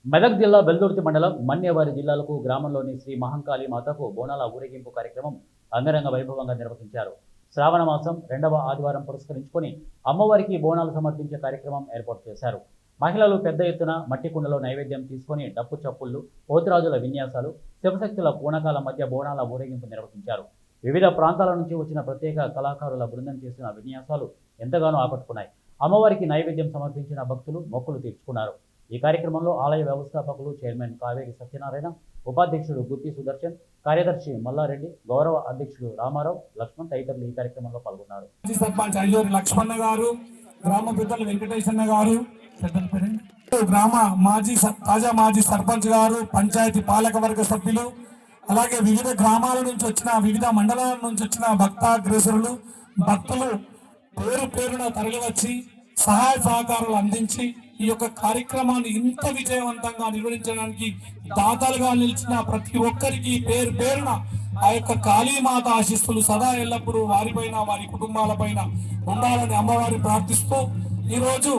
మెదక్ జిల్లా వెల్దుర్తి మండలం మన్యవారి జిల్లాలకు గ్రామంలోని శ్రీ మహంకాళి మాతకు బోనాల ఊరేగింపు కార్యక్రమం అంగరంగ వైభవంగా నిర్వహించారు. శ్రావణ మాసం 2వ ఆదివారం పురస్కరించుకొని అమ్మవారికి బోనాలు సమర్పించే కార్యక్రమం ఏర్పాటు చేశారు. మహిళలు పెద్ద ఎత్తున మట్టి కుండలో నైవేద్యం తీసుకొని డప్పు చప్పుళ్లు, పోతురాజుల విన్యాసాలు, శివశక్తుల పూనకాల మధ్య బోనాల ఊరేగింపు నిర్వహించారు. వివిధ ప్రాంతాల నుంచి వచ్చిన ప్రత్యేక కళాకారుల బృందం చేసిన విన్యాసాలు ఎంతగానో ఆకట్టుకున్నాయి. అమ్మవారికి నైవేద్యం సమర్పించిన భక్తులు మొక్కులు తీర్చుకున్నారు. ఈ కార్యక్రమంలో ఆలయ వ్యవస్థాపకులు చైర్మన్ కావేరి సత్యనారాయణ, ఉపాధ్యక్షుడు గుత్తి సుదర్శన్, కార్యదర్శి మల్లారెడ్డి, గౌరవ అధ్యక్షుడు రామారావు, లక్ష్మణ్ తదితరులు ఈ కార్యక్రమంలో పాల్గొన్నారు. సర్పంచ్ అయ్యూరి లక్ష్మణ గారు, గ్రామ పెద్దలు వెంకటేశన్న గారు, గ్రామ తాజా మాజీ సర్పంచ్ గారు, పంచాయతీ పాలక వర్గ సభ్యులు, అలాగే వివిధ గ్రామాల నుంచి వచ్చిన, వివిధ మండలాల నుంచి వచ్చిన భక్తాగ్రేసరులు, భక్తులు పేరు పేరున తరలివచ్చి సహాయ సహకారాలు అందించి ఈ యొక్క కార్యక్రమాన్ని ఇంత విజయవంతంగా నిర్వహించడానికి దాతలుగా నిలిచిన ప్రతి ఒక్కరికి పేరు పేరున ఆ యొక్క కాళీమాత ఆశీస్సులు సదా ఎల్లప్పుడూ వారిపైన, వారి కుటుంబాలపైన ఉండాలని అమ్మవారిని ప్రార్థిస్తూ, ఈరోజు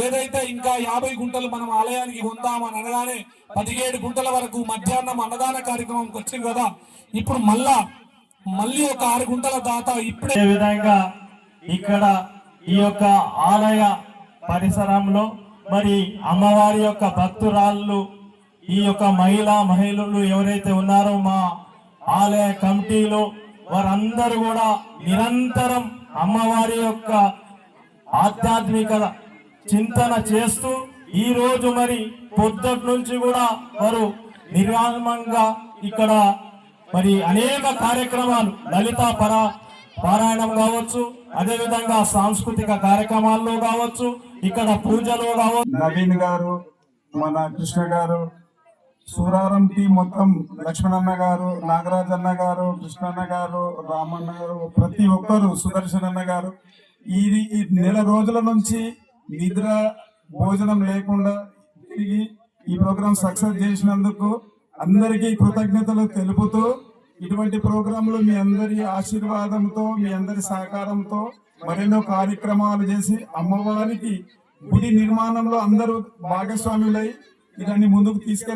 ఏదైతే ఇంకా 50 గుంటలు మనం ఆలయానికి ఉందామని అనగానే 17 గుంటల వరకు మధ్యాహ్నం అన్నదాన కార్యక్రమంకి వచ్చింది కదా. ఇప్పుడు మళ్ళీ ఒక 6 గుంటల దాత ఇప్పుడే విధంగా ఇక్కడ ఈ యొక్క ఆలయ పరిసరంలో మరి అమ్మవారి యొక్క భక్తురాళ్ళు, ఈ యొక్క మహిళలు ఎవరైతే ఉన్నారో మా ఆలయ కమిటీలో వారందరూ కూడా నిరంతరం అమ్మవారి యొక్క ఆధ్యాత్మిక చింతన చేస్తూ ఈ రోజు మరి పొద్దుటి నుంచి కూడా వారు నిర్విరామంగా ఇక్కడ మరి అనేక కార్యక్రమాలు, లలిత పారాయణం కావచ్చు, అదేవిధంగా సాంస్కృతిక కార్యక్రమాల్లో కావచ్చు, ఇక్కడ పూజలు కావచ్చు. నవీన్ గారు, మన కృష్ణ గారు, సూరారం టీం మొత్తం, లక్ష్మణన్న గారు, నాగరాజన్న గారు, కృష్ణన్న గారు, రామన్న గారు, ప్రతి ఒక్కరు, సుదర్శన్ అన్న గారు, ఈ నెల రోజుల నుంచి నిద్ర భోజనం లేకుండా తిరిగి ఈ ప్రోగ్రాం సక్సెస్ చేసినందుకు అందరికీ కృతజ్ఞతలు తెలుపుతూ, ఇటువంటి ప్రోగ్రాంలు మీ అందరి ఆశీర్వాదంతో, మీ అందరి సహకారంతో మరెన్నో కార్యక్రమాలు చేసి అమ్మవారికి గుడి నిర్మాణంలో అందరూ భాగస్వాములై ఇదాన్ని ముందుకు తీసుకెళ్ళి